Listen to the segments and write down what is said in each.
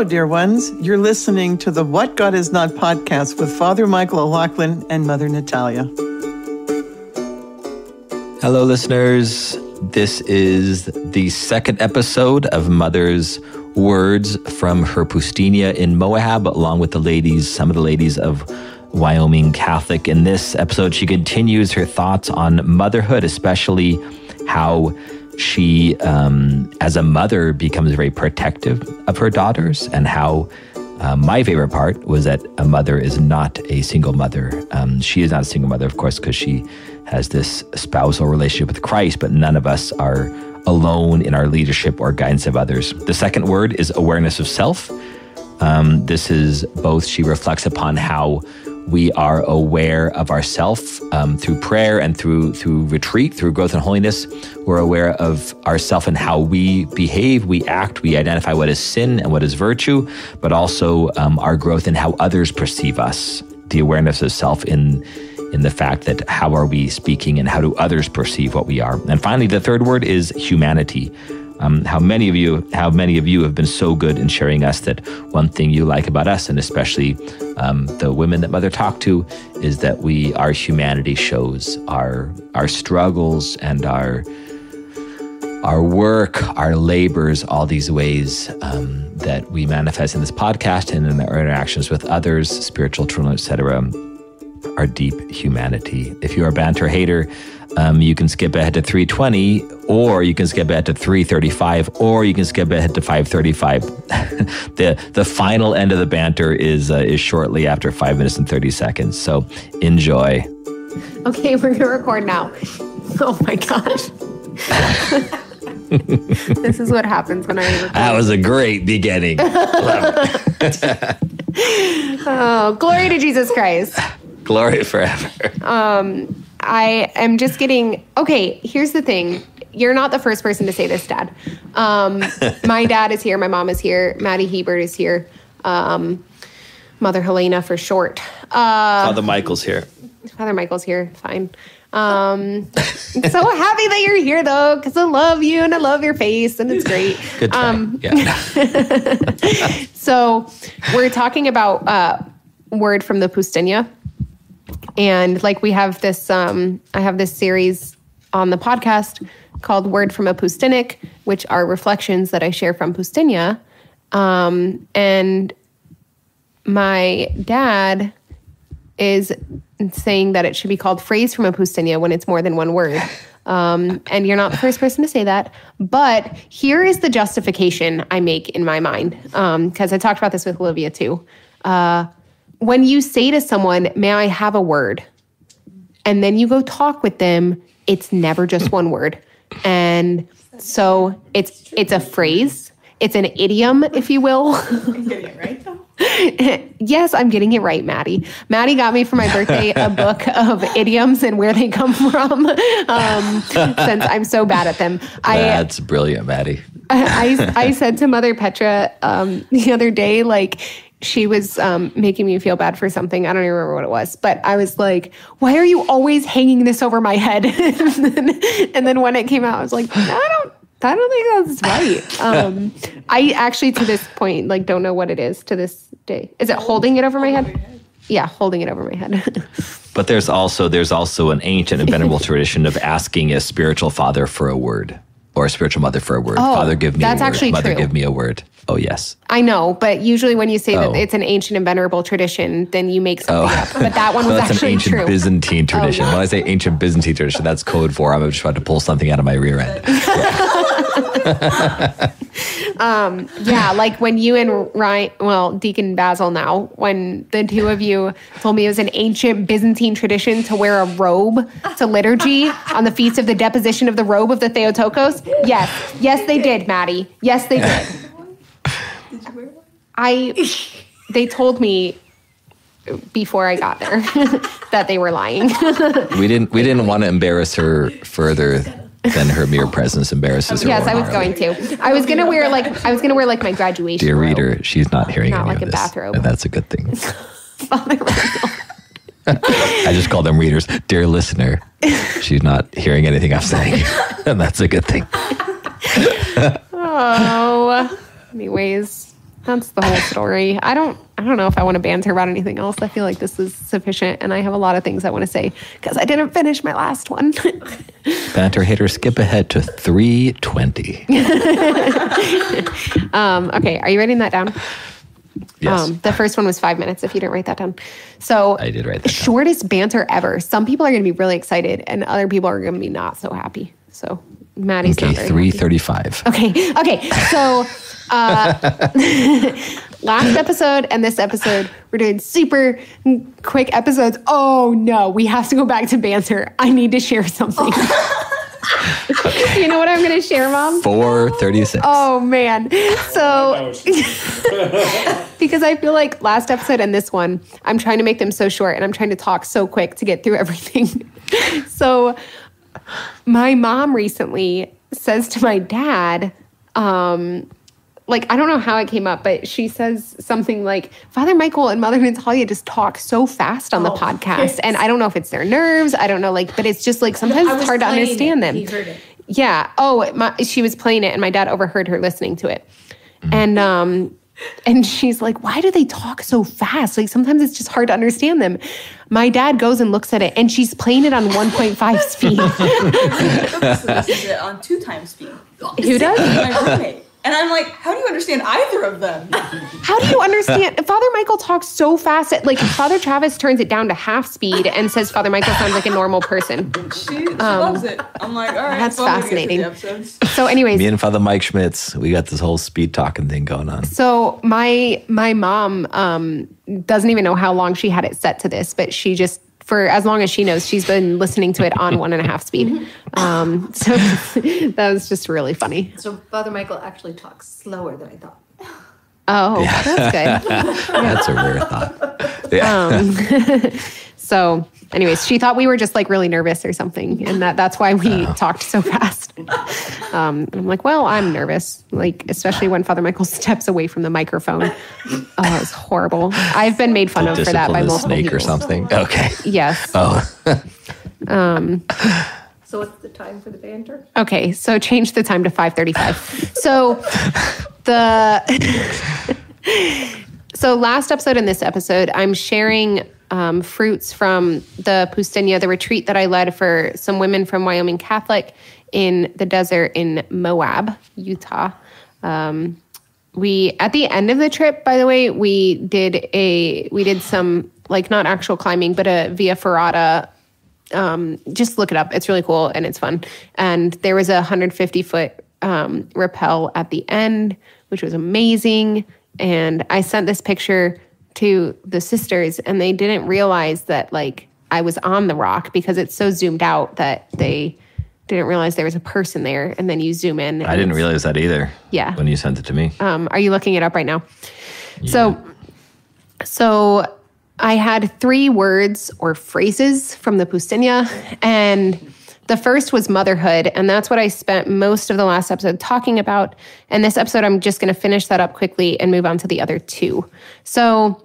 Hello, dear ones. You're listening to the What God Is Not podcast with Father Michael O'Loughlin and Mother Natalia. Hello, listeners. This is the second episode of Mother's Words from her Poustinia in Moab, along with some of the ladies of Wyoming Catholic. In this episode, she continues her thoughts on motherhood, especially how she, as a mother, becomes very protective of her daughters, and how my favorite part was that a mother is not a single mother. She is not a single mother, of course, because she has this spousal relationship with Christ, but none of us are alone in our leadership or guidance of others. The second word is awareness of self. This is both, she reflects upon how we are aware of ourself through prayer and through retreat, through growth and holiness. We're aware of ourself and how we behave, we act, we identify what is sin and what is virtue, but also our growth in how others perceive us. The awareness of self in the fact that how are we speaking and how do others perceive what we are. And finally, the third word is humanity. How many of you have been so good in sharing us that one thing you like about us, and especially the women that Mother talked to, is that our humanity shows our struggles and our work, our labors, all these ways that we manifest in this podcast and in our interactions with others, spiritual children, etc., our deep humanity. If you're a banter hater, you can skip ahead to 3:20, or you can skip ahead to 3:35, or you can skip ahead to 5:35. The final end of the banter is shortly after 5 minutes and 30 seconds. So enjoy. Okay, we're gonna record now. Oh my gosh. This is what happens when I record. That was a great beginning. Love it. Oh, glory to Jesus Christ. Glory forever. I am just getting, okay, here's the thing. You're not the first person to say this, Dad. My dad is here. My mom is here. Maddie Hebert is here. Mother Helena for short. Father Michael's here. Father Michael's here. Fine. I'm so happy that you're here, though, because I love you and I love your face, and it's great. Good try. Yeah. So we're talking about word from the Poustinia. And like we have this, I have this series on the podcast called Word from a Poustinik, which are reflections that I share from Poustinia. And my dad is saying that it should be called phrase from a Poustinia when it's more than one word. And you're not the first person to say that. But here is the justification I make in my mind, because I talked about this with Olivia too. When you say to someone, may I have a word? And then you go talk with them, it's never just one word. And so it's a phrase. It's an idiom, if you will. I'm getting it right, though? Yes, I'm getting it right, Maddie. Maddie got me for my birthday a book of idioms and where they come from, since I'm so bad at them. That's brilliant, Maddie. I said to Mother Petra the other day, like, she was making me feel bad for something. I don't even remember what it was. But I was like, why are you always hanging this over my head? and then when it came out, I was like, I don't think that's right. I actually, to this point, like, don't know what it is to this day. Is it holding it over my head? Yeah, holding it over my head. But there's also an ancient and venerable tradition of asking a spiritual father for a word, or a spiritual mother for a word. Oh, Father, give me a word. that's actually Mother, true. give me a word. Oh, yes. I know, but usually when you say that it's an ancient and venerable tradition, then you make something up. But that one was that's actually an ancient true. Byzantine tradition. yeah. When I say ancient Byzantine tradition, that's code for I'm just trying to pull something out of my rear end. Yeah, like when you and Ryan, well, Deacon Basil now, when the two of you told me it was an ancient Byzantine tradition to wear a robe to liturgy on the feast of the deposition of the robe of the Theotokos. Yes, they did, Maddie. Yes, they did. Did you wear one? They told me before I got there that they were lying. We didn't want to embarrass her further than her mere presence embarrasses her. Yes, I was going to. I was gonna wear like my graduation. Dear robe. reader, she's not hearing Not any like of a this, bathrobe. and that's a good thing. Father Michael. I just call them readers. Dear listener, she's not hearing anything I'm saying, and that's a good thing. Oh, anyways, That's the whole story. I don't know if I want to banter about anything else. I feel like this is sufficient, and I have a lot of things I want to say because I didn't finish my last one. Banter hater, skip ahead to 3:20. Okay, are you writing that down? Yes. The first one was 5 minutes, if you didn't write that down. So I did write that down. Shortest banter ever. Some people are going to be really excited, and other people are going to be not so happy. So Maddie's not very 3:35. happy. Okay. So last episode and this episode, we're doing super quick episodes. Oh no, we have to go back to banter. I need to share something. You know what I'm going to share, Mom? 4:36. Oh man. So because I feel like last episode and this one, I'm trying to make them so short and I'm trying to talk so quick to get through everything. So my mom recently says to my dad, like, I don't know how it came up, but she says something like, Father Michael and Mother Natalia just talk so fast on the podcast. Yes. And I don't know if it's their nerves. I don't know, like, but it's just like, sometimes it's hard to understand them. He heard it. Yeah. Oh, she was playing it and my dad overheard her listening to it. And she's like, why do they talk so fast? Like, sometimes it's just hard to understand them. My dad goes and looks at it, and she's playing it on 1.5 speed. Listens to it on 2 times speed. Who does? My roommate. And I'm like, how do you understand either of them? How do you understand? Father Michael talks so fast. Like, Father Travis turns it down to half speed and says Father Michael sounds like a normal person. She loves it. I'm like, all right. That's well, fascinating. So anyways. Me and Father Mike Schmitz, we got this whole speed talking thing going on. So my mom doesn't even know how long she had it set to this, but she just, for as long as she knows, she's been listening to it on 1.5 speed. So that was just really funny. So Father Michael actually talks slower than I thought. Oh, yeah. That's good. That's a rare thought. Yeah. So anyways, she thought we were just like really nervous or something. And that's why we talked so fast. I'm like, well, I'm nervous. Like, especially when Father Michael steps away from the microphone. Oh, it's horrible. I've been made fun of for that by multiple snake people. or something. Okay. Yes. Oh. So what's the time for the banter? Okay, so change the time to 5:35. So last episode and this episode, I'm sharing fruits from the Poustinia, the retreat that I led for some women from Wyoming Catholic in the desert in Moab, Utah. We, at the end of the trip, by the way, we did some, like, not actual climbing, but a Via Ferrata. Just look it up. It's really cool and it's fun. And there was a 150-foot rappel at the end, which was amazing. And I sent this picture to the sisters, and they didn't realize that, like, I was on the rock because it's so zoomed out that they didn't realize there was a person there. And then you zoom in. I didn't realize that either. Yeah. When you sent it to me. Are you looking it up right now? Yeah. So I had 3 words or phrases from the Poustinia, and the first was motherhood, and that's what I spent most of the last episode talking about. And this episode, I'm just going to finish that up quickly and move on to the other 2. So,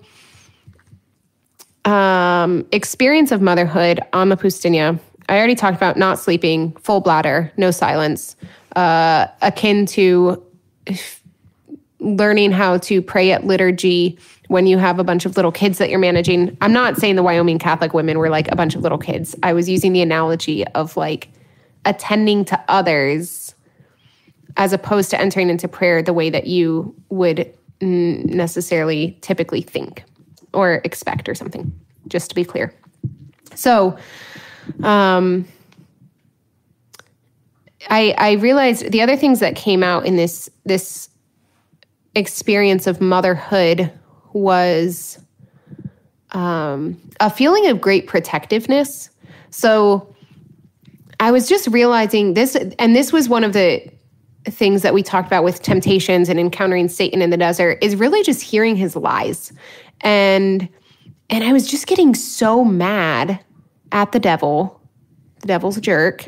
experience of motherhood on the Poustinia. I already talked about not sleeping, full bladder, no silence, akin to learning how to pray at liturgy when you have a bunch of little kids that you're managing. I'm not saying the Wyoming Catholic women were like a bunch of little kids. I was using the analogy of like attending to others as opposed to entering into prayer the way that you would necessarily typically think or expect or something, just to be clear. So, I realized the other things that came out in this experience of motherhood was a feeling of great protectiveness. So I was just realizing this, and this was one of the things that we talked about with temptations and encountering Satan in the desert, is really just hearing his lies. And I was just getting so mad at the devil. The devil's a jerk.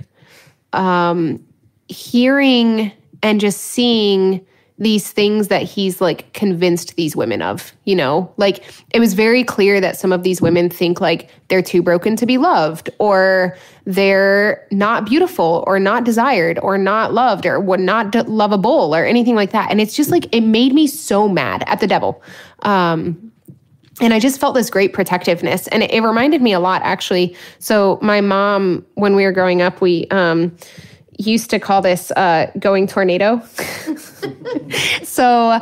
Hearing and just seeing these things that he's like convinced these women of, you know, like it was very clear that some of these women think like they're too broken to be loved, or they're not beautiful, or not desired, or not loved, or would not lovable, or anything like that. And it's just like, it made me so mad at the devil. And I just felt this great protectiveness. And it reminded me a lot, actually. So my mom, when we were growing up, we used to call this going tornado. So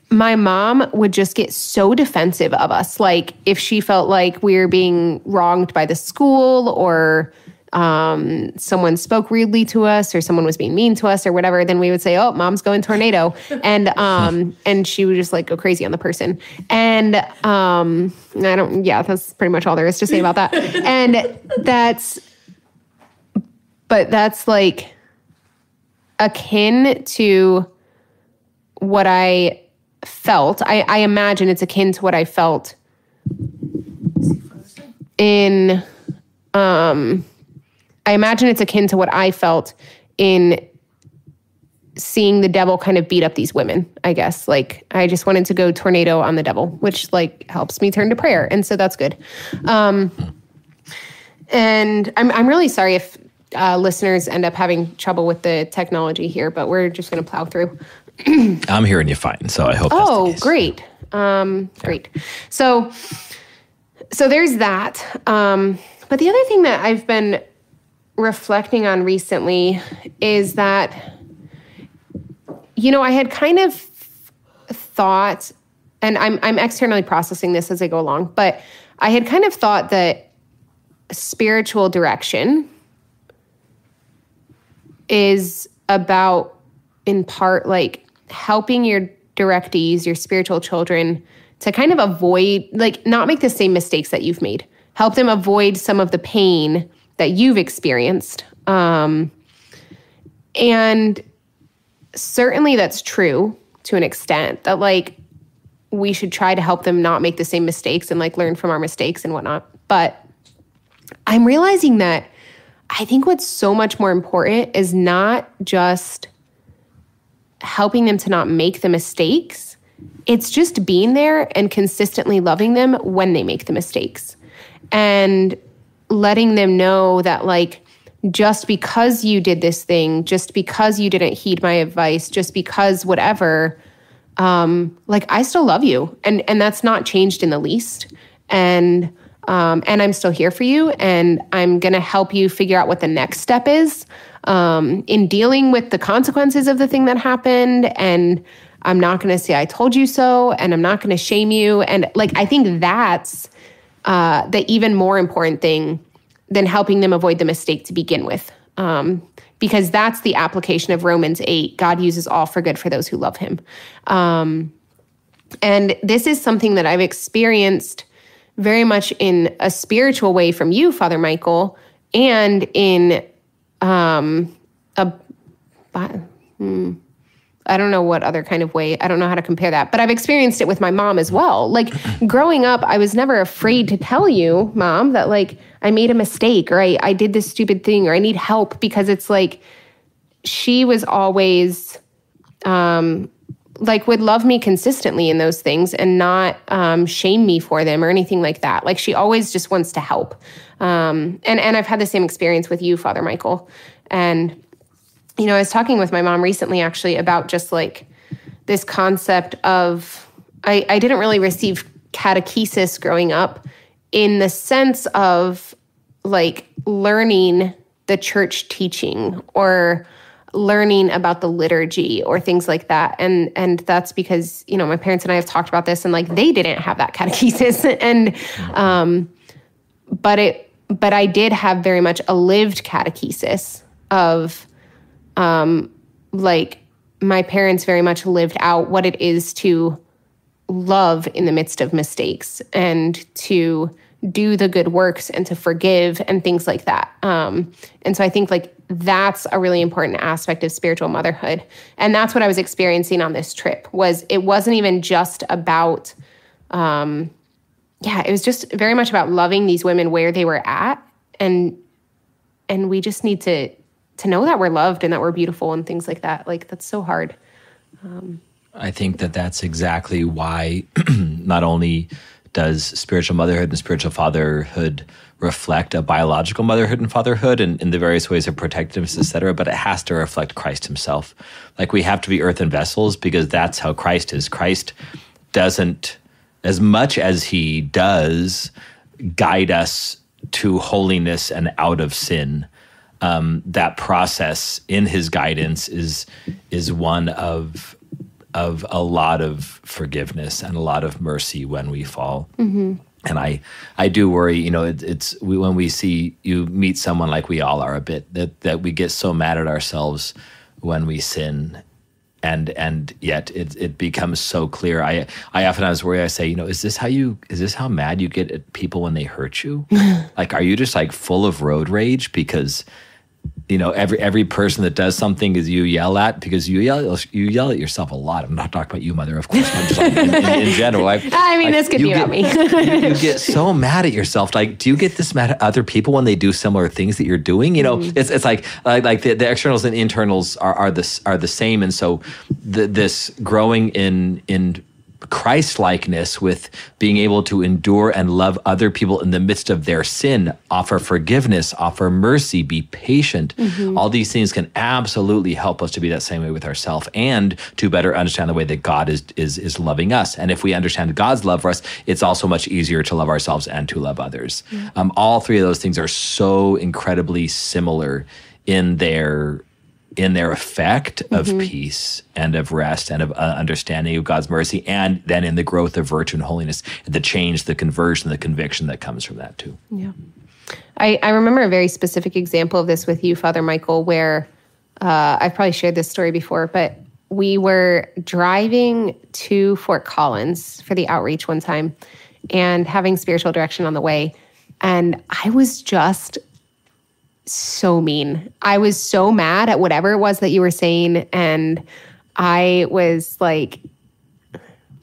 my mom would just get so defensive of us. Like if she felt like we were being wronged by the school, or someone spoke rudely to us, or someone was being mean to us, or whatever, then we would say, "Oh, mom's going tornado," and she would just like go crazy on the person. And that's pretty much all there is to say about that. And that's like akin to what I felt. I imagine it's akin to what I felt in, I imagine it's akin to what I felt in seeing the devil kind of beat up these women, I guess. Like, I just wanted to go tornado on the devil, which like helps me turn to prayer. And so that's good. And I'm really sorry if listeners end up having trouble with the technology here, but we're just going to plow through. I'm hearing you fine, so I hope that's the case. Great. Great. So there's that. But the other thing that I've been reflecting on recently is that, you know, I had kind of thought, and I'm externally processing this as I go along, but I had kind of thought that spiritual direction is about, in part, like helping your directees, your spiritual children, to kind of avoid, like, not make the same mistakes that you've made. Help them avoid some of the pain that you've experienced. And certainly that's true to an extent, that like we should try to help them not make the same mistakes and like learn from our mistakes and whatnot. But I'm realizing that I think what's so much more important is not just helping them to not make the mistakes. It's just being there and consistently loving them when they make the mistakes, and letting them know that, like, just because you did this thing, just because you didn't heed my advice, just because whatever, like, I still love you. And that's not changed in the least. And I'm still here for you, and I'm going to help you figure out what the next step is in dealing with the consequences of the thing that happened. And I'm not going to say I told you so, and I'm not going to shame you. And like, I think that's the even more important thing than helping them avoid the mistake to begin with. Because that's the application of Romans 8. God uses all for good for those who love him. And this is something that I've experienced very much in a spiritual way from you, Father Michael, and in I don't know what other kind of way. I don't know how to compare that, but I've experienced it with my mom as well. Like, growing up, I was never afraid to tell you, Mom, that like I made a mistake, or I did this stupid thing, or I need help, because it's like she was always like would love me consistently in those things and not shame me for them or anything like that. Like, she always just wants to help. And I've had the same experience with you, Father Michael. And, you know, I was talking with my mom recently, actually, about just like this concept of, I didn't really receive catechesis growing up in the sense of like learning the church teaching or learning about the liturgy or things like that. And that's because, you know, my parents and I have talked about this, and like they didn't have that catechesis. And but I did have very much a lived catechesis of like my parents very much lived out what it is to love in the midst of mistakes, and to do the good works, and to forgive, and things like that. And so I think like that's a really important aspect of spiritual motherhood. And that's what I was experiencing on this trip. It wasn't even just about, it was just very much about loving these women where they were at. And we just need to know that we're loved and that we're beautiful and things like that. Like, that's so hard. I think that that's exactly why not only does spiritual motherhood and spiritual fatherhood reflect a biological motherhood and fatherhood and in the various ways of protectiveness, et cetera, but it has to reflect Christ himself. Like, we have to be earthen vessels because that's how Christ is. Christ doesn't, as much as he does, guide us to holiness and out of sin. That process in his guidance is one of a lot of forgiveness and a lot of mercy when we fall. Mm-hmm. And I do worry, when we see you meet someone like we all are a bit, that we get so mad at ourselves when we sin. And yet it becomes so clear. I oftentimes worry, I say, is this how mad you get at people when they hurt you? Like, are you just like full of road rage because every person that does something is you yell at, because you yell at yourself a lot. I'm not talking about you, Mother, of course. I'm just like, in general. This could be about me. you get so mad at yourself. Like, do you get this mad at other people when they do similar things that you're doing? It's like the externals and internals are the same. And so this growing in Christ-likeness with being able to endure and love other people in the midst of their sin, offer forgiveness, offer mercy, be patient. Mm-hmm. All these things can absolutely help us to be that same way with ourselves and to better understand the way that God is loving us. And if we understand God's love for us, it's also much easier to love ourselves and to love others. Mm-hmm. All three of those things are so incredibly similar in their effect of peace and of rest and of understanding of God's mercy, and then in the growth of virtue and holiness, the change, the conversion, the conviction that comes from that too. Yeah. I remember a very specific example of this with you, Father Michael, where I've probably shared this story before, but we were driving to Fort Collins for the outreach one time and having spiritual direction on the way. And I was just so mean. I was so mad at whatever it was that you were saying. And I was like,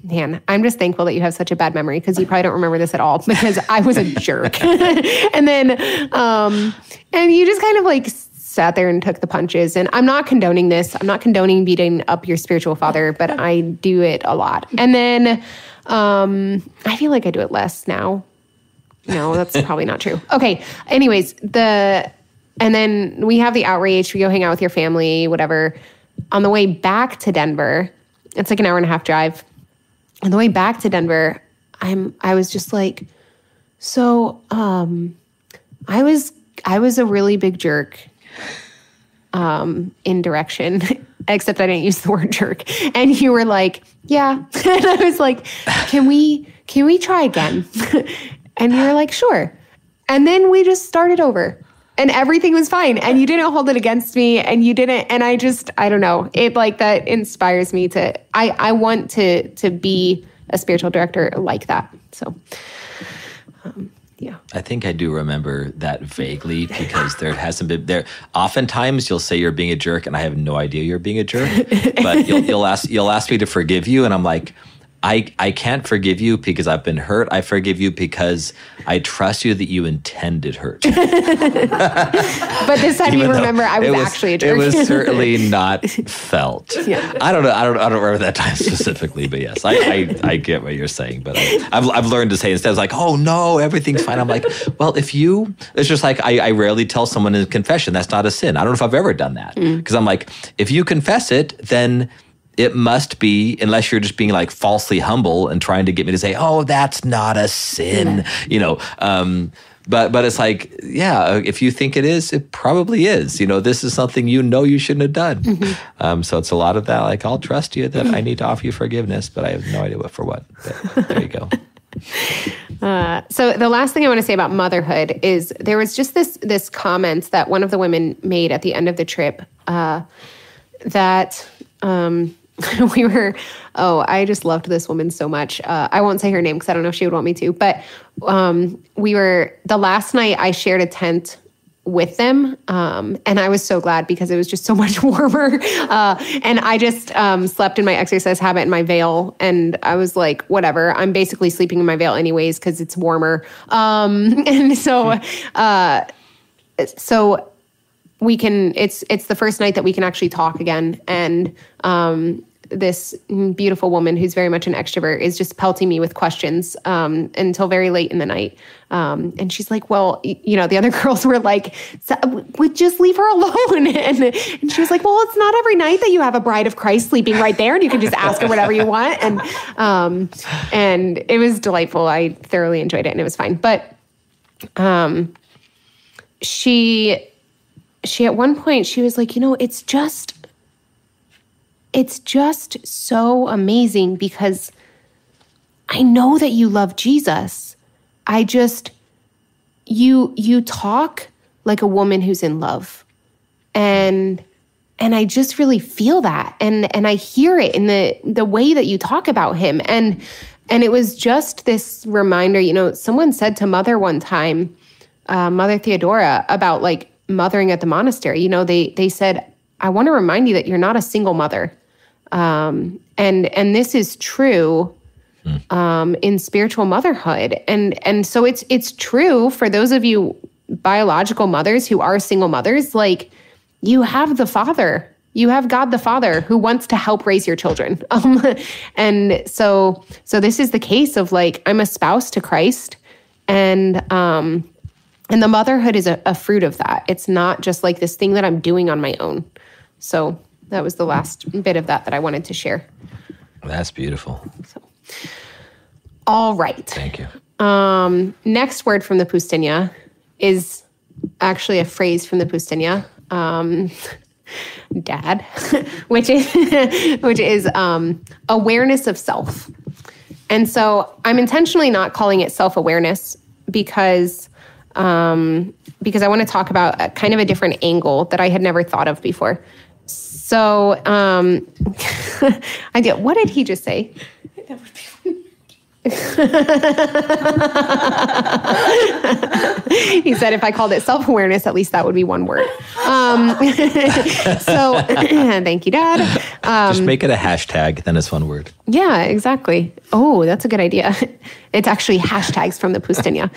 man, I'm just thankful that you have such a bad memory, because you probably don't remember this at all, because I was a jerk. And then, and you just kind of like sat there and took the punches. And I'm not condoning this. I'm not condoning beating up your spiritual father, but I do it a lot. And then I feel like I do it less now. No, that's probably not true. Okay. Anyways, and then we have the outreach. We go hang out with your family, whatever. On the way back to Denver, it's like an 1.5-hour drive. On the way back to Denver, I was just like, so I was a really big jerk in direction, except I didn't use the word jerk. And you were like, yeah. And I was like, can we try again? And you were like, sure. And then we just started over. And everything was fine. And you didn't hold it against me. And you didn't. And I don't know. It like that inspires me I want to be a spiritual director like that. So, yeah. I think I do remember that vaguely, because there hasn't been there. Oftentimes you'll say you're being a jerk and I have no idea you're being a jerk, but you'll ask me to forgive you. And I'm like, I can't forgive you because I've been hurt. I forgive you because I trust you that you intended hurt. But this time you remember I was actually a jerk. It was certainly not felt. Yeah. I don't know. I don't remember that time specifically, but yes, I get what you're saying. But I've learned to say, instead of like, oh no, everything's fine. I'm like, well, it's just like I rarely tell someone in confession that's not a sin. I don't know if I've ever done that, because I'm like, if you confess it, then it must be, unless you're just being like falsely humble and trying to get me to say, oh, that's not a sin, But it's like, yeah, if you think it is, it probably is. This is something you shouldn't have done. Mm-hmm. So it's a lot of that. Like, I'll trust you that I need to offer you forgiveness, but I have no idea for what. But there you go. So the last thing I want to say about motherhood is there was just this comment that one of the women made at the end of the trip that I just loved this woman so much. I won't say her name because I don't know if she would want me to, but the last night I shared a tent with them. And I was so glad because it was just so much warmer. And I just slept in my exercise habit in my veil. And I was like, whatever, I'm basically sleeping in my veil anyways because it's warmer. And so it's the first night that we can actually talk again. And this beautiful woman who's very much an extrovert is just pelting me with questions until very late in the night. And she's like, well, the other girls were like, we just leave her alone. And she was like, well, it's not every night that you have a bride of Christ sleeping right there and you can just ask her whatever you want. And it was delightful. I thoroughly enjoyed it and it was fine. But she at one point, she was like, it's just so amazing because I know that you love Jesus. You talk like a woman who's in love. And I just really feel that. And I hear it in the way that you talk about him. And it was just this reminder, someone said to Mother one time, Mother Theodora, about like mothering at the monastery, they said, I want to remind you that you're not a single mother. And this is true, in spiritual motherhood. And so it's true for those of you biological mothers who are single mothers, like you have the Father, you have God the Father who wants to help raise your children. And so this is the case of like, I'm a spouse to Christ and the motherhood is a fruit of that. It's not just like this thing that I'm doing on my own. So that was the last bit of that I wanted to share. That's beautiful. So, all right. Thank you. Next word from the Poustinia is actually a phrase from the Poustinia, Dad, which is awareness of self. And so I'm intentionally not calling it self-awareness because I want to talk about a kind of a different angle that I had never thought of before. So what did he just say? That would be He said if I called it self-awareness, at least that would be one word. So thank you, Dad. Just make it a hashtag, then it's one word. Yeah, exactly. Oh, that's a good idea. It's actually hashtags from the Poustinia.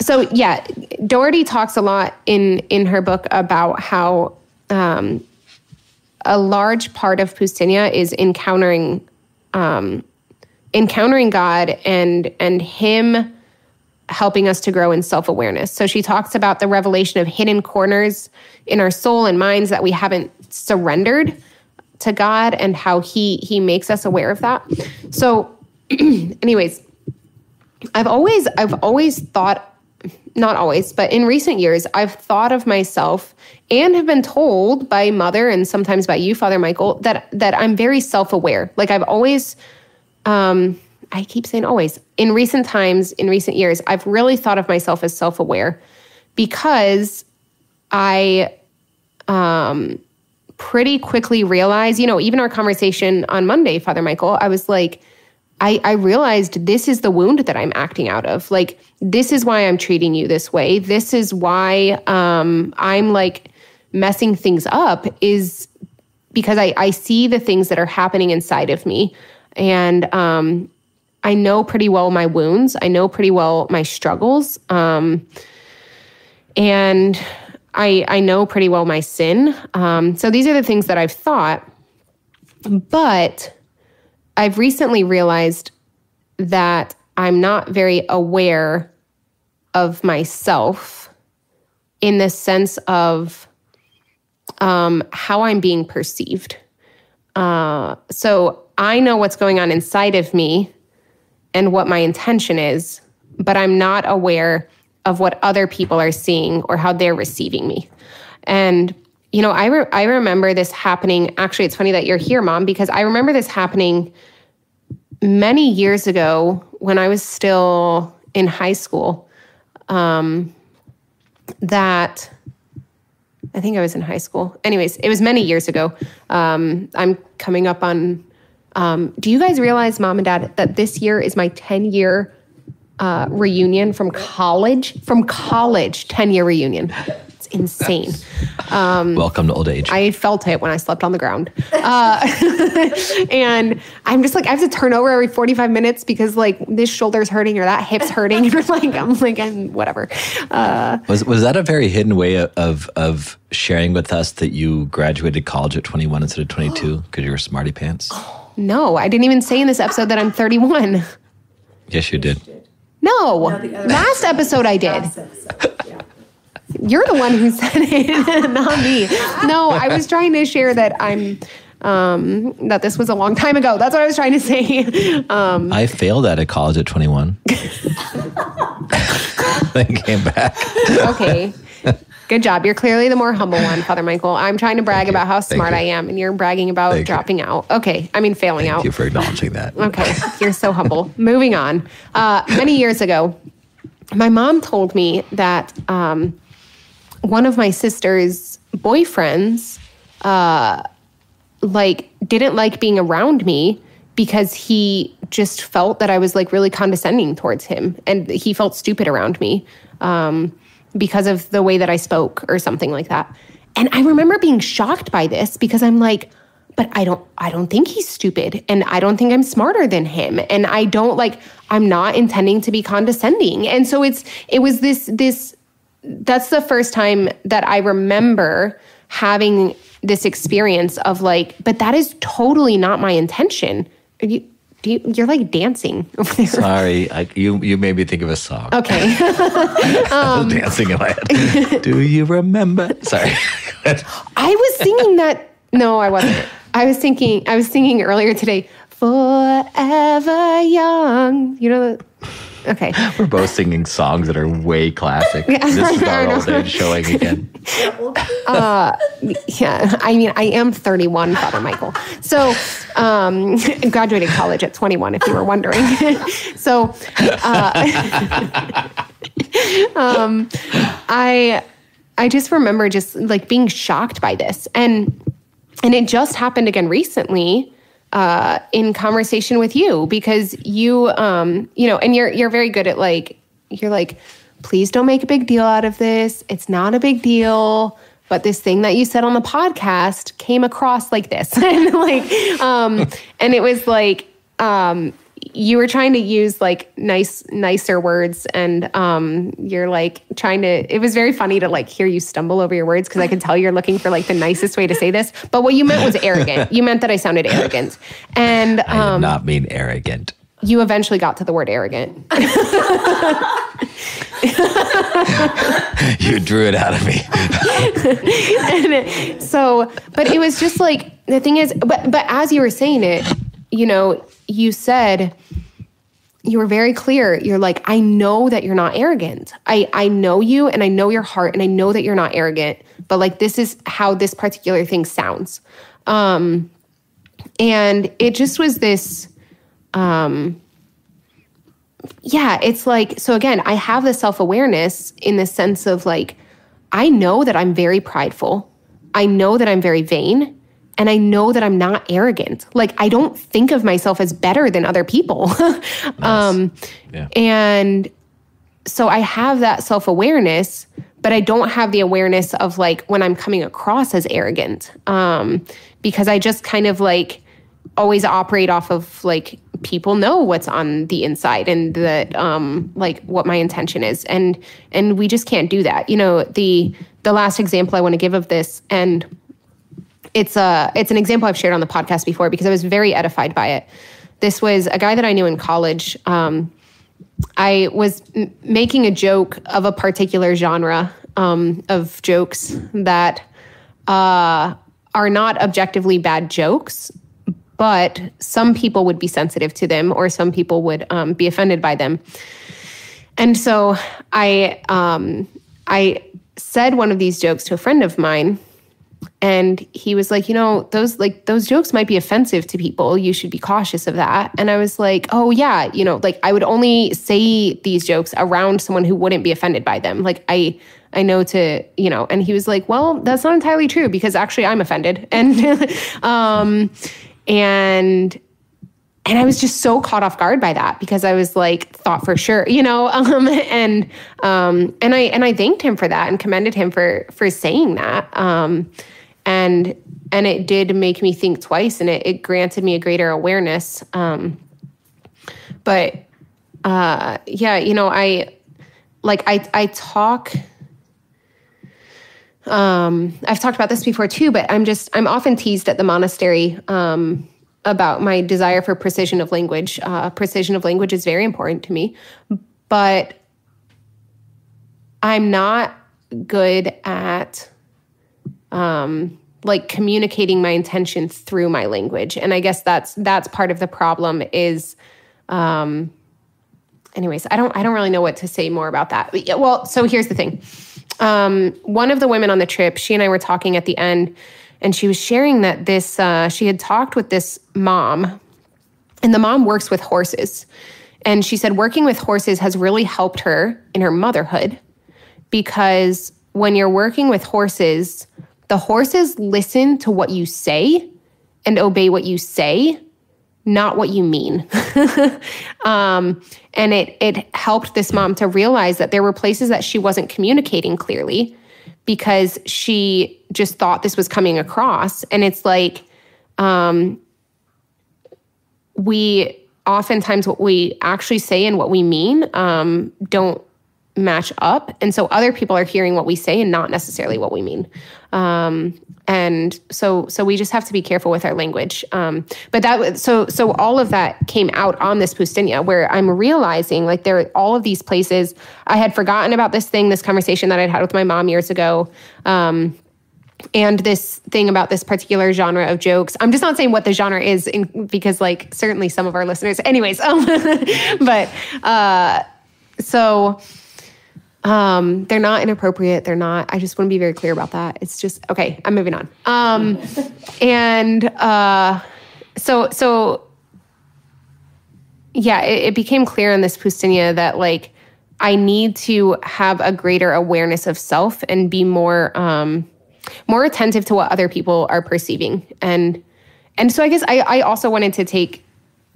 So yeah, Doherty talks a lot in her book about how a large part of Poustinia is encountering God and him helping us to grow in self-awareness. So she talks about the revelation of hidden corners in our soul and minds that we haven't surrendered to God and how he makes us aware of that. So anyways, I've always thought, not always, but in recent years, I've thought of myself and have been told by Mother and sometimes by you, Father Michael, that I'm very self-aware. Like I've always, I keep saying always, in recent times, in recent years, I've really thought of myself as self-aware because I pretty quickly realized, even our conversation on Monday, Father Michael, I was like, I realized this is the wound that I'm acting out of. Like, this is why I'm treating you this way. This is why I'm like messing things up, is because I see the things that are happening inside of me. And I know pretty well my wounds. I know pretty well my struggles. And I know pretty well my sin. So these are the things that I've thought. But I've recently realized that I'm not very aware of myself in the sense of how I'm being perceived. So I know what's going on inside of me and what my intention is, but I'm not aware of what other people are seeing or how they're receiving me. And I remember this happening. Actually, it's funny that you're here, Mom, because I remember this happening many years ago when I was still in high school. That I think I was in high school. Anyways, it was many years ago. I'm coming up on. Do you guys realize, Mom and Dad, that this year is my 10-year reunion from college? From college, 10-year reunion. It's insane. Welcome to old age. I felt it when I slept on the ground. And I'm just like, I have to turn over every 45 minutes because like this shoulder's hurting or that hip's hurting. I'm whatever. Was that a very hidden way of sharing with us that you graduated college at 21 instead of 22 because you were smarty pants? No, I didn't even say in this episode that I'm 31. Yes, you did. No, last episode I did. You're the one who said it, not me. No, I was trying to share that that this was a long time ago. That's what I was trying to say. I failed out of college at 21. Then came back. Okay. Good job. You're clearly the more humble one, Father Michael. I'm trying to brag about how smart I am, and you're bragging about dropping out. Okay. I mean, failing out. Thank you for acknowledging that. Okay. You're so humble. Moving on. Many years ago, my mom told me that one of my sister's boyfriends didn't like being around me because he just felt that I was like really condescending towards him, and he felt stupid around me because of the way that I spoke or something like that. And I remember being shocked by this because I'm like, but I don't think he's stupid, and I don't think I'm smarter than him, and I'm not intending to be condescending. And so it was this that's the first time that I remember having this experience of like, but that is totally not my intention. You're like dancing over there. Sorry, you made me think of a song. Okay. I was dancing in my head. Do you remember? Sorry. I was singing that. No, I wasn't. I was singing earlier today, Forever Young. You know, okay. We're both singing songs that are way classic. This is our old age showing again. Yeah, I mean, I am 31, Father Michael. So, graduated college at 21, if you were wondering. So, I just remember just like being shocked by this, and it just happened again recently. In conversation with you, because you and you're very good at you're like, please don't make a big deal out of this. It's not a big deal. But this thing that you said on the podcast came across like this. And and it was like, you were trying to use like nicer words, and you're like trying to, it was very funny to like hear you stumble over your words because I could tell you're looking for like the nicest way to say this. But what you meant was arrogant. You meant that I sounded arrogant. And I did not mean arrogant. You eventually got to the word arrogant. You drew it out of me. And so, but it was just like, the thing is, but as you were saying it, you said, you were very clear. You're like, I know that you're not arrogant. I know you, and I know your heart, and I know that you're not arrogant, but like, this is how this particular thing sounds. And it just was this, it's like, so again, I have the self-awareness in the sense of like, I know that I'm very prideful. I know that I'm very vain. And I know that I'm not arrogant. Like, I don't think of myself as better than other people. Nice. Yeah. And so I have that self-awareness, but I don't have the awareness of like when I'm coming across as arrogant. Because I just kind of like always operate off of like, people know what's on the inside and that like what my intention is. And we just can't do that. The last example I want to give of this, and it's an example I've shared on the podcast before because I was very edified by it. This was a guy that I knew in college. I was making a joke of a particular genre of jokes that are not objectively bad jokes, but some people would be sensitive to them, or some people would be offended by them. And so I said one of these jokes to a friend of mine, and he was like, those jokes might be offensive to people. You should be cautious of that. And I was like, oh yeah, I would only say these jokes around someone who wouldn't be offended by them. Like I know to, and he was like, well, that's not entirely true because actually I'm offended. And, and I was just so caught off guard by that because I was like, thought for sure, and I thanked him for that and commended him for saying that. And it did make me think twice, and it granted me a greater awareness. I've talked about this before too, but I'm often teased at the monastery, about my desire for precision of language. Precision of language is very important to me, but I'm not good at, communicating my intention through my language. And I guess that's part of the problem is, anyways, I don't really know what to say more about that. Well, so here's the thing. One of the women on the trip, she and I were talking at the end, and she was sharing that she had talked with this mom, and the mom works with horses. And she said working with horses has really helped her in her motherhood, because when you're working with horses, the horses listen to what you say and obey what you say, not what you mean. And it helped this mom to realize that there were places that she wasn't communicating clearly because she just thought this was coming across. And it's like, we oftentimes what we actually say and what we mean don't match up. And so other people are hearing what we say and not necessarily what we mean. And so we just have to be careful with our language. So all of that came out on this poustinia, where I'm realizing like there are all of these places. I had forgotten about this conversation that I'd had with my mom years ago. And this thing about this particular genre of jokes. I'm just not saying what the genre is because like certainly some of our listeners, anyways, they're not inappropriate. They're not, I just want to be very clear about that. It's just, okay, I'm moving on. It became clear in this poustinia that like, I need to have a greater awareness of self and be more attentive to what other people are perceiving. And so I guess I also wanted to take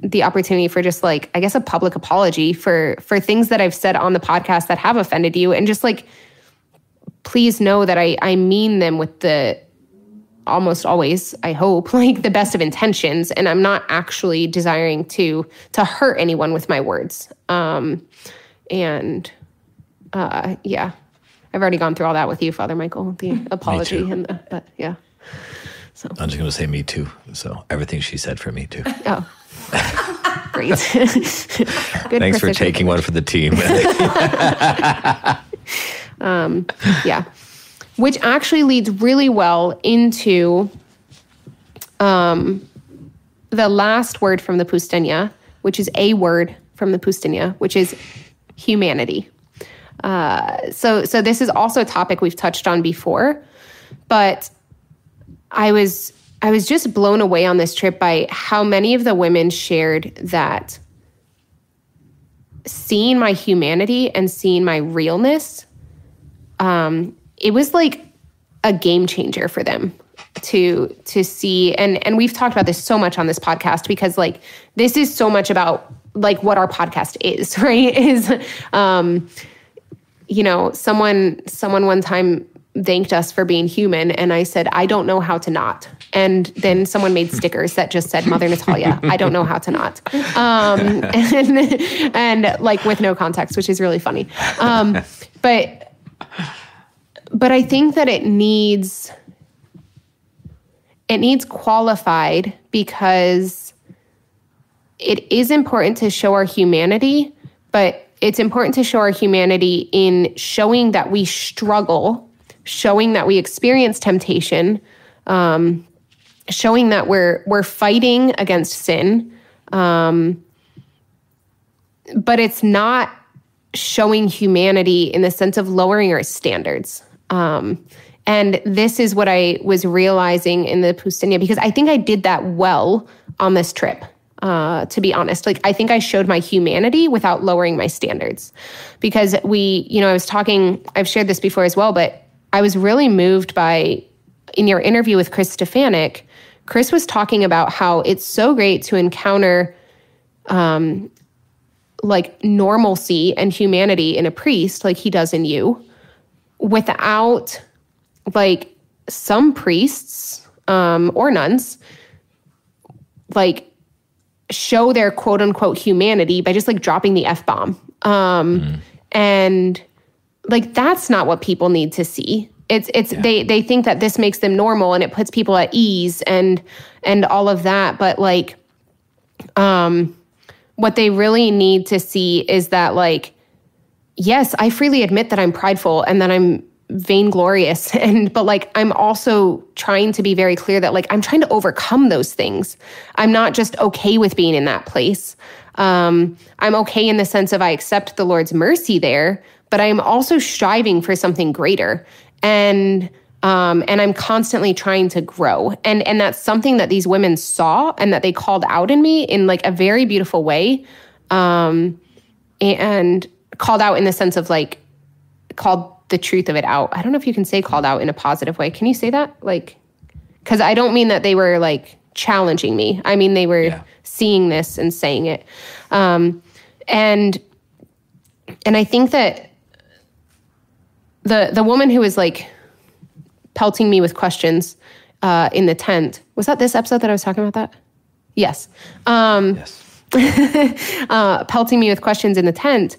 the opportunity for just like, I guess, a public apology for things that I've said on the podcast that have offended you. And just like, please know that I mean them with the, almost always, I hope, like the best of intentions. And I'm not actually desiring to hurt anyone with my words. I've already gone through all that with you, Father Michael, the apology but yeah. So I'm just going to say me too. So everything she said for me too. Oh, great. Good. Thanks for taking one for the team. Which actually leads really well into the last word from the poustinia, which is a word from the poustinia, which is humanity. So this is also a topic we've touched on before, but I was just blown away on this trip by how many of the women shared that seeing my humanity and seeing my realness, it was like a game changer for them to see. And we've talked about this so much on this podcast because like, this is so much about like what our podcast is, right? Is, someone one time thanked us for being human. And I said, I don't know how to not. And then someone made stickers that just said, Mother Natalia, I don't know how to not. And like with no context, which is really funny. But I think that it needs qualified because it is important to show our humanity, but it's important to show our humanity in showing that we struggle, showing that we experience temptation, showing that we're fighting against sin. But it's not showing humanity in the sense of lowering our standards. And this is what I was realizing in the poustinia, because I think I did that well on this trip. To be honest, like I think I showed my humanity without lowering my standards, because I've shared this before as well, but I was really moved by, in your interview with Chris Stefanik, Chris was talking about how it's so great to encounter like normalcy and humanity in a priest like he does in you, without like some priests or nuns like show their quote unquote humanity by just like dropping the F-bomb. And like, that's not what people need to see. They think that this makes them normal and it puts people at ease and all of that. But like, what they really need to see is that like, yes, I freely admit that I'm prideful and that I'm vainglorious. But like, I'm also trying to be very clear that like, I'm trying to overcome those things. I'm not just okay with being in that place. I'm okay in the sense of I accept the Lord's mercy there, but I'm also striving for something greater. And I'm constantly trying to grow. And that's something that these women saw and that they called out in me in like a very beautiful way. And called out in the sense of like, called the truth of it out. I don't know if you can say called out in a positive way. Can you say that? Like, because I don't mean that they were like challenging me. I mean, they were seeing this and saying it. And I think that the woman who was like pelting me with questions in the tent, was that this episode that I was talking about that? Yes. Yes. Pelting me with questions in the tent.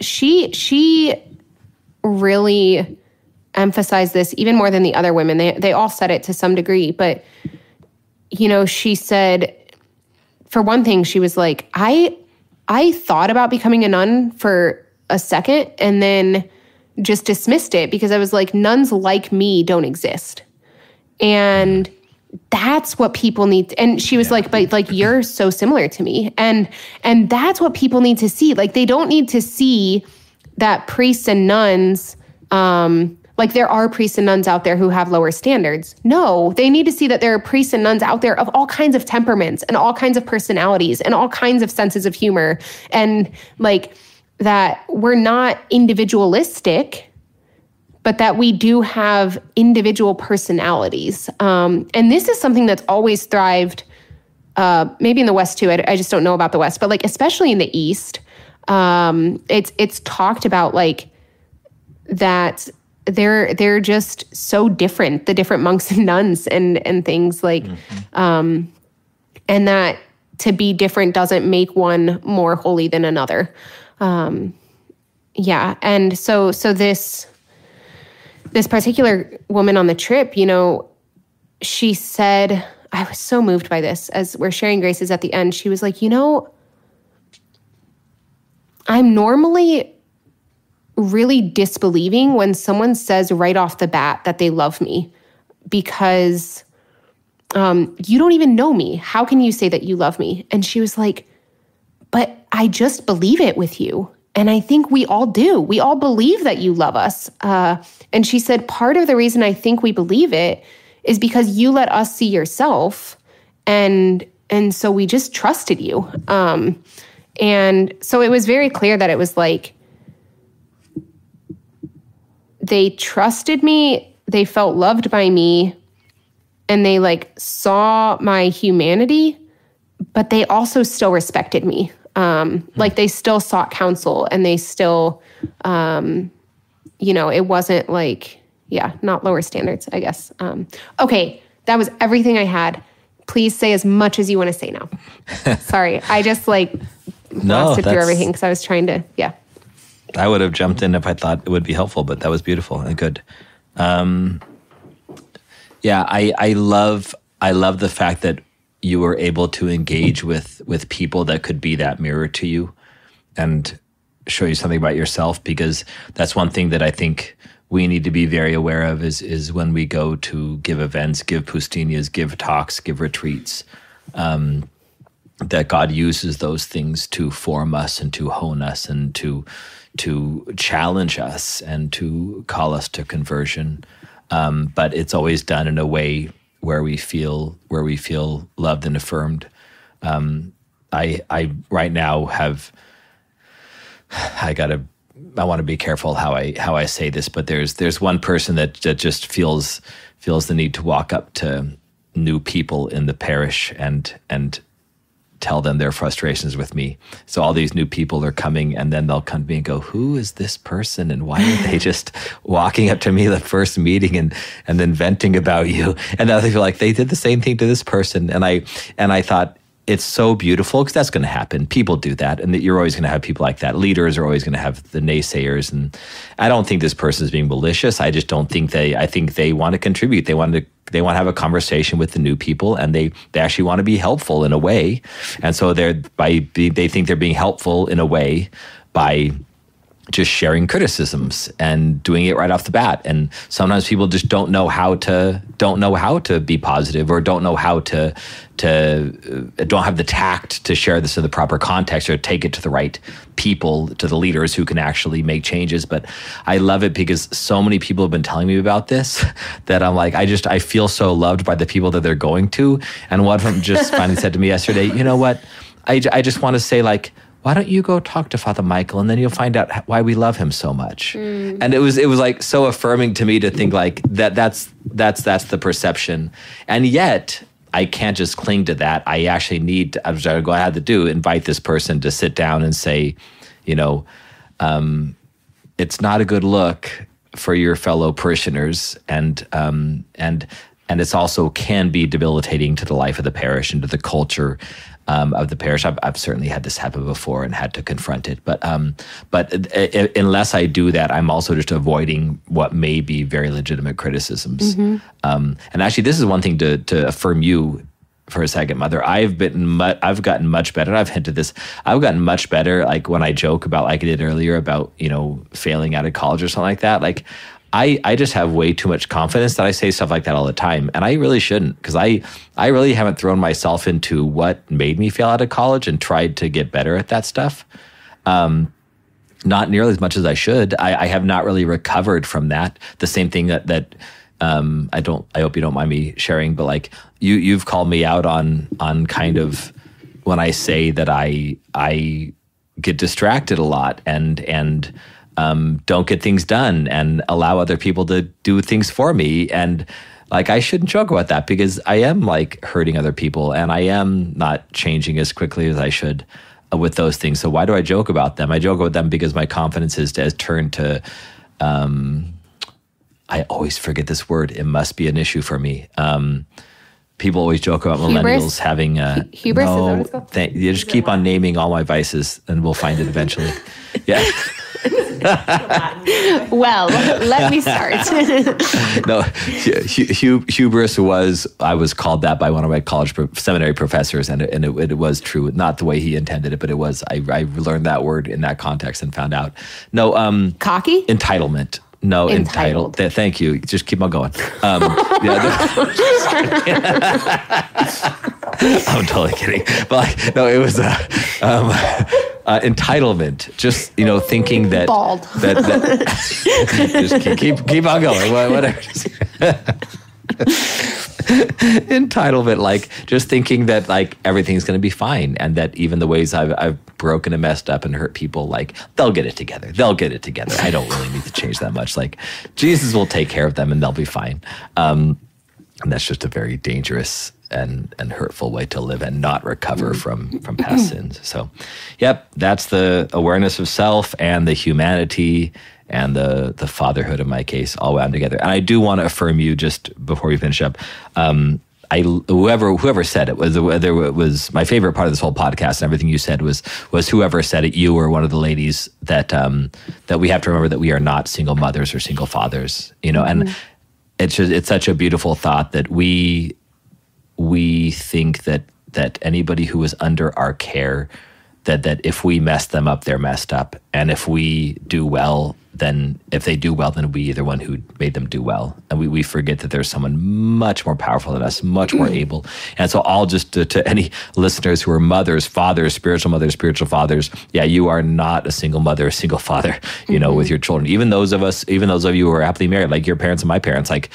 She really emphasized this even more than the other women. They all said it to some degree, but you know, she said, for one thing, she was like, I thought about becoming a nun for a second and then just dismissed it because I was like, nuns like me don't exist. And that's what people need. And she was like, but like, you're so similar to me. And that's what people need to see. Like, they don't need to see that priests and nuns, like there are priests and nuns out there who have lower standards. No, they need to see that there are priests and nuns out there of all kinds of temperaments and all kinds of personalities and all kinds of senses of humor. And like that we're not individualistic, but that we do have individual personalities. And this is something that's always thrived, maybe in the West too. I just don't know about the West, but like, especially in the East, it's talked about like that they're just so different, the different monks and nuns and things like, and that to be different doesn't make one more holy than another. And so this particular woman on the trip, you know, she said, I was so moved by this as we're sharing graces at the end. She was like, you know, I'm normally really disbelieving when someone says right off the bat that they love me because you don't even know me. How can you say that you love me? And she was like, but I just believe it with you. And I think we all do. We all believe that you love us. And she said, part of the reason I think we believe it is because you let us see yourself. And so we just trusted you. And so it was very clear that it was like, they trusted me, they felt loved by me, and they like saw my humanity, but they also still respected me. Like they still sought counsel and they still, you know, it wasn't like, not lower standards, I guess. Okay, that was everything I had. Please say as much as you want to say now. Sorry, I just like blasted through everything because I was trying to, I would have jumped in if I thought it would be helpful, but that was beautiful and good. I love the fact that you were able to engage with people that could be that mirror to you and show you something about yourself, because that's one thing that I think we need to be very aware of is when we go to give events, give poustinias, give talks, give retreats, that God uses those things to form us and to hone us and to challenge us and to call us to conversion. But it's always done in a way where we feel loved and affirmed. I right now I want to be careful how I say this, but there's one person that just feels the need to walk up to new people in the parish and tell them their frustrations with me. So all these new people are coming, and then they'll come to me and go, who is this person? And why are they just walking up to me the first meeting and then venting about you? And then I feel like they did the same thing to this person. And I thought, it's so beautiful, because that's going to happen. People do that, and that you're always going to have people like that. Leaders are always going to have the naysayers, and I don't think this person is being malicious. I just don't think I think they want to contribute. They want to have a conversation with the new people, and they actually want to be helpful in a way. And so they think they're being helpful in a way by just sharing criticisms and doing it right off the bat. And sometimes people just don't know how to be positive, or don't know how to don't have the tact to share this in the proper context, or take it to the right people, to the leaders who can actually make changes. But I love it because so many people have been telling me about this that I'm like, I feel so loved by the people that they're going to. And one of them just finally said to me yesterday, you know what? I just want to say, like, why don't you go talk to Father Michael, and then you'll find out why we love him so much. And it was like so affirming to me to think like that's the perception. And yet I can't just cling to that. I actually need to, I had to do, invite this person to sit down and say, you know, it's not a good look for your fellow parishioners, and it's also can be debilitating to the life of the parish and to the culture of the parish. I've certainly had this happen before and had to confront it. But unless I do that, I'm also just avoiding what may be very legitimate criticisms. And actually, this is one thing to affirm you for a second, Mother. I've gotten much better. I've hinted this. I've gotten much better. Like when I joke about, like I did earlier, about, you know, failing out of college or something like that. Like I just have way too much confidence that I say stuff like that all the time. And I really shouldn't, because I really haven't thrown myself into what made me fail out of college and tried to get better at that stuff. Not nearly as much as I should. I have not really recovered from that. The same thing that I hope you don't mind me sharing, but like you've called me out on kind of when I say that I get distracted a lot and don't get things done and allow other people to do things for me. And like, I shouldn't joke about that, because I am like hurting other people, and I am not changing as quickly as I should with those things. So why do I joke about them? I joke about them because my confidence has turned to, I always forget this word. It must be an issue for me. People always joke about millennials having hubris. No, is that what it's called? You just keep on naming all my vices, and we'll find it eventually. Yeah. Well, let me start. No, hubris I was called that by one of my seminary professors, and it was true. Not the way he intended it, but it was. I learned that word in that context and found out. No, cocky? Entitlement. No, entitled. Thank you. Just keep on going. I'm totally kidding. But like, no, it was entitlement. Just, you know, thinking that bald. That just keep on going. Whatever. Entitlement, like just thinking that like everything's going to be fine, and that even the ways I've broken and messed up and hurt people, like they'll get it together. I don't really need to change that much. Like Jesus will take care of them, and they'll be fine. And that's just a very dangerous and hurtful way to live and not recover from past sins. So, yep, that's the awareness of self and the humanity and the fatherhood, in my case, all wound together. And I do want to affirm you, just before we finish up. Whoever said it, whether it was my favorite part of this whole podcast and everything you said was whoever said it, you or one of the ladies, that we have to remember that we are not single mothers or single fathers, you know. And it's such a beautiful thought that we think that anybody who is under our care, that if we mess them up, they're messed up. And if we do well, then if they do well, then we are the one who made them do well. And we forget that there's someone much more powerful than us, much more able. And so all just to any listeners who are mothers, fathers, spiritual fathers, yeah, you are not a single mother, a single father, you know, with your children. Even those of you who are happily married, like your parents and my parents, like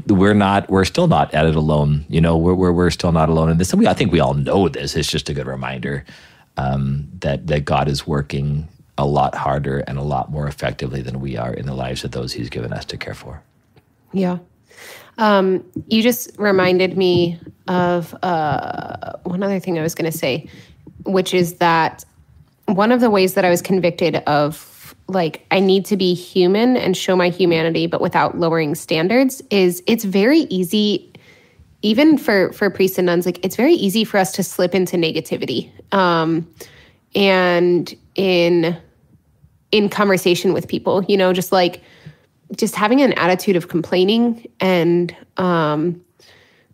we're still not at it alone. You know, we're still not alone in this. And I think we all know this. It's just a good reminder that God is working a lot harder and a lot more effectively than we are in the lives of those he's given us to care for. Yeah. You just reminded me of one other thing I was going to say. which is that one of the ways that I was convicted of, like, I need to be human and show my humanity, but without lowering standards, is it's very easy, even for priests and nuns, like, it's very easy for us to slip into negativity. And in conversation with people, you know, just having an attitude of complaining and,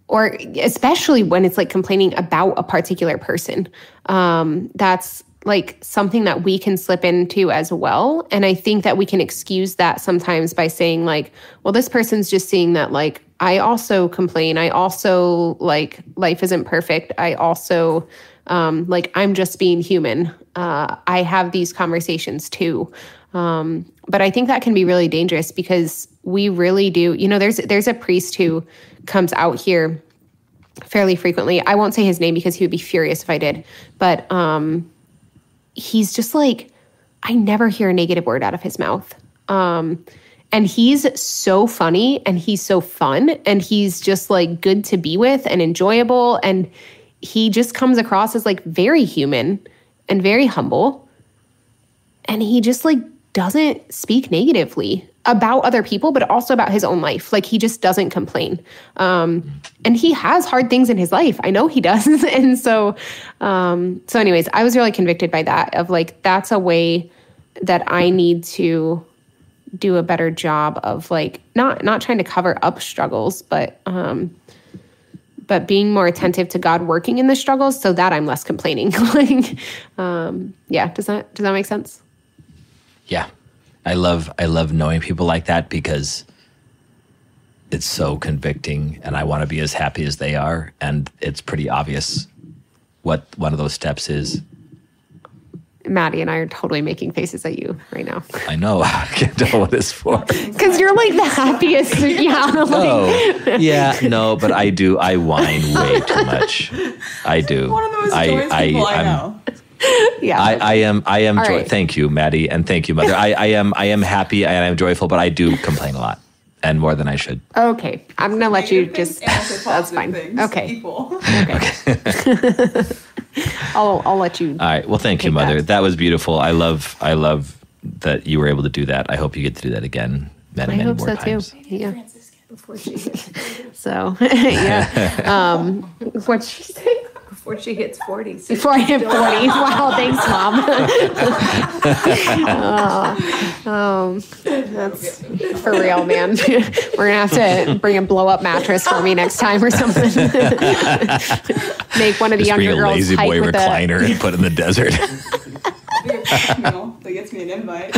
or especially when it's like complaining about a particular person, that's like something that we can slip into as well. And I think that we can excuse that sometimes by saying like, well, this person's just seeing that like, I also complain. I also like life isn't perfect. I also like I'm just being human. I have these conversations too. But I think that can be really dangerous because we really do, you know, there's a priest who comes out here fairly frequently. I won't say his name because he would be furious if I did, but he's just like, I never hear a negative word out of his mouth. And he's so funny and he's so fun and he's just like good to be with and enjoyable. And he just comes across as like very human and very humble. And he just like doesn't speak negatively about other people, but also about his own life. Like he just doesn't complain. And he has hard things in his life. I know he does. And so anyways, I was really convicted by that of like, that's a way that I need to do a better job of like, not trying to cover up struggles, but being more attentive to God working in the struggles so that I'm less complaining. Like, yeah. Does that make sense? Yeah. I love knowing people like that because it's so convicting and I want to be as happy as they are. And it's pretty obvious what one of those steps is. Maddie and I are totally making faces at you right now. I know. I can't tell what it's for. Because you're like the happiest. Yeah. No, but I do. I whine way too much. I do. One of those joyous people I know. Yeah. I am right. Thank you, Maddie, and thank you, Mother. I am happy and I'm joyful, but I do complain a lot and more than I should. Okay. I'm gonna let you just that's fine. Okay. I'll let you. All right. Well, thank you, Mother. That was beautiful. I love that you were able to do that. I hope you get to do that again many more times. Too. Yeah. So yeah. What'd she say? Before she hits 40. Before I hit 40. Wow, thanks, Mom. That's for real, man. We're going to have to bring a blow-up mattress for me next time or something. Make one of the younger girls lazy hike boy with recliner and put in the desert. That gets me an invite.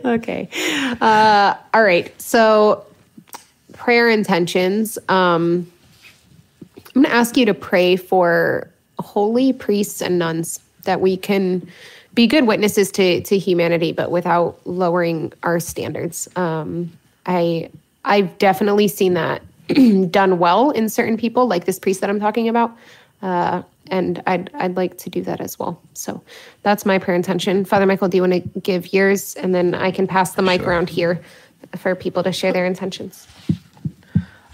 Okay. All right. So prayer intentions. I'm going to ask you to pray for holy priests and nuns that we can be good witnesses to humanity, but without lowering our standards. I've definitely seen that done well in certain people, like this priest that I'm talking about. And I'd like to do that as well. So that's my prayer intention. Father Michael, do you want to give yours? And then I can pass the mic around here for people to share their intentions.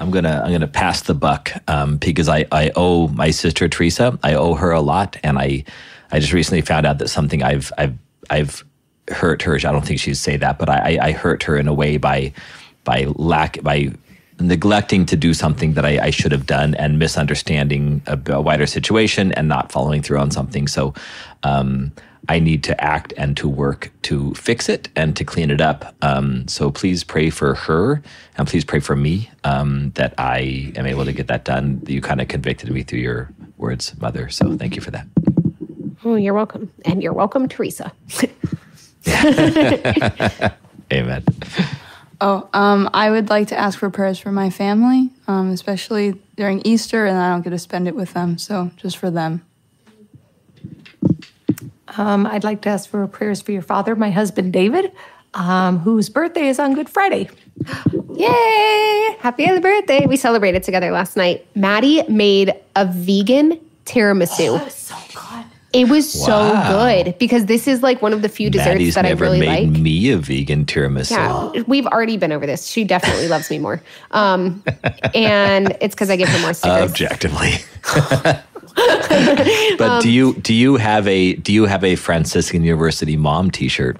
I'm gonna pass the buck because I owe my sister Teresa. I owe her a lot, and I just recently found out that something I've hurt her. I don't think she'd say that, but I hurt her in a way by neglecting to do something that I should have done and misunderstanding a wider situation and not following through on something. So I need to act and to work to fix it and to clean it up. So please pray for her and please pray for me that I am able to get that done. You kind of convicted me through your words, Mother. So thank you for that. Oh, you're welcome. And you're welcome, Teresa. Amen. I would like to ask for prayers for my family, especially during Easter, and I don't get to spend it with them. So just for them. I'd like to ask for prayers for your father, my husband, David, whose birthday is on Good Friday. Yay! Happy birthday. We celebrated together last night. Maddie made a vegan tiramisu. Oh, so good. It was so good because this is like one of the few desserts Maddie's that I really like. never made me a vegan tiramisu. Yeah, we've already been over this. She definitely loves me more. And it's because I give her more stickers. Objectively. But do you have a Franciscan University mom T-shirt?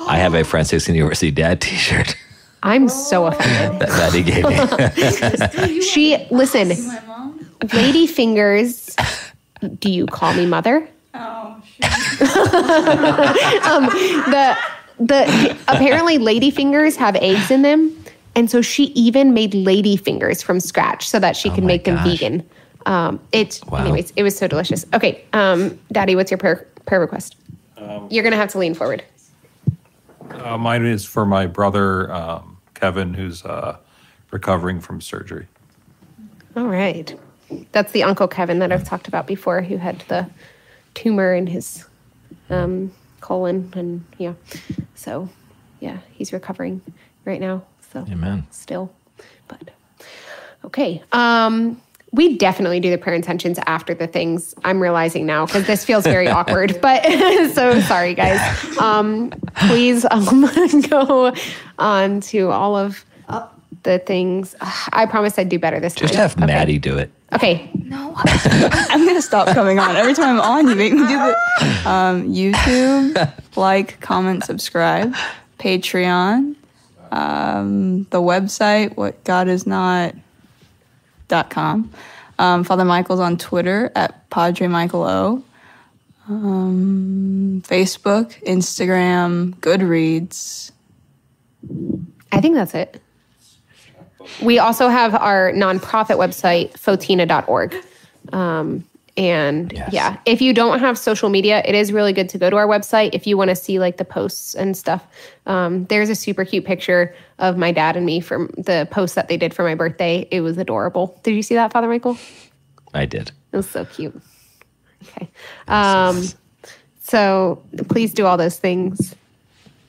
I have a Franciscan University dad T-shirt. I'm so offended. that he gave me. Listen, Lady Fingers. Do you call me mother? Oh, Apparently Lady Fingers have eggs in them, and so she even made Lady Fingers from scratch so that she could make them vegan. Anyways, it was so delicious. Okay, Daddy, what's your prayer request? You're gonna have to lean forward. Mine is for my brother Kevin, who's recovering from surgery. All right, that's the Uncle Kevin that I've talked about before, who had the tumor in his colon, and he's recovering right now. So, amen. Still, but okay. We definitely do the prayer intentions after the things, I'm realizing now, because this feels very awkward. But so sorry, guys. Please go on to all of the things. I promised I'd do better this time. Just have Maddie do it. Okay. No, I'm going to stop coming on. Every time I'm on, you make me do the YouTube, like, comment, subscribe, Patreon, the website, whatgodisnot.com. Father Michael's on Twitter at Padre Michael O. Facebook, Instagram, Goodreads. I think that's it. We also have our nonprofit website, fotina.org. If you don't have social media, it is really good to go to our website if you want to see like the posts and stuff. There's a super cute picture of my dad and me from the post that they did for my birthday. It was adorable. Did you see that, Father Michael? I did. It was so cute. Okay. So please do all those things.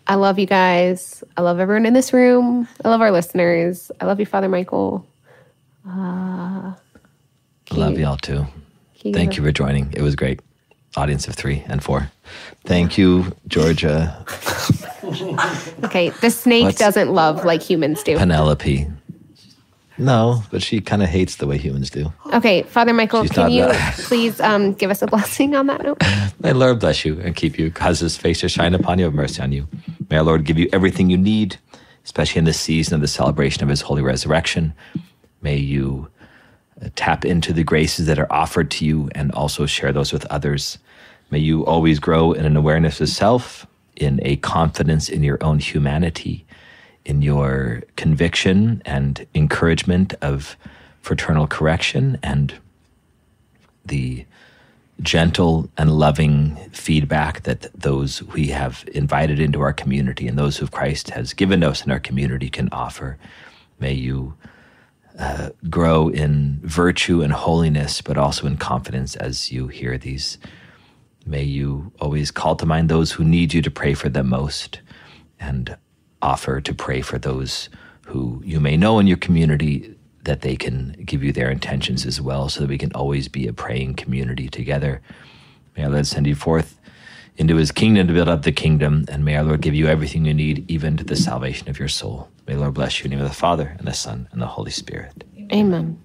I love you guys. I love everyone in this room. I love our listeners. I love you, Father Michael. I love y'all too. Thank you for joining. It was great. Audience of 3 and 4. Thank you, Georgia. Okay, the snake doesn't love like humans do. Penelope. No, but she kind of hates the way humans do. Okay, Father Michael, She's can you not please give us a blessing on that note? May the Lord bless you and keep you, cause his face to shine upon you, have mercy on you. May our Lord give you everything you need, especially in this season of the celebration of his holy resurrection. May you tap into the graces that are offered to you and also share those with others. May you always grow in an awareness of self, in a confidence in your own humanity, in your conviction and encouragement of fraternal correction, and the gentle and loving feedback that those we have invited into our community and those who Christ has given us in our community can offer. May you grow in virtue and holiness, but also in confidence as you hear these. May you always call to mind those who need you to pray for them most, and offer to pray for those who you may know in your community, that they can give you their intentions as well, so that we can always be a praying community together. May our Lord send you forth into his kingdom to build up the kingdom, and may our Lord give you everything you need, even to the salvation of your soul. May the Lord bless you in the name of the Father, and the Son, and the Holy Spirit. Amen.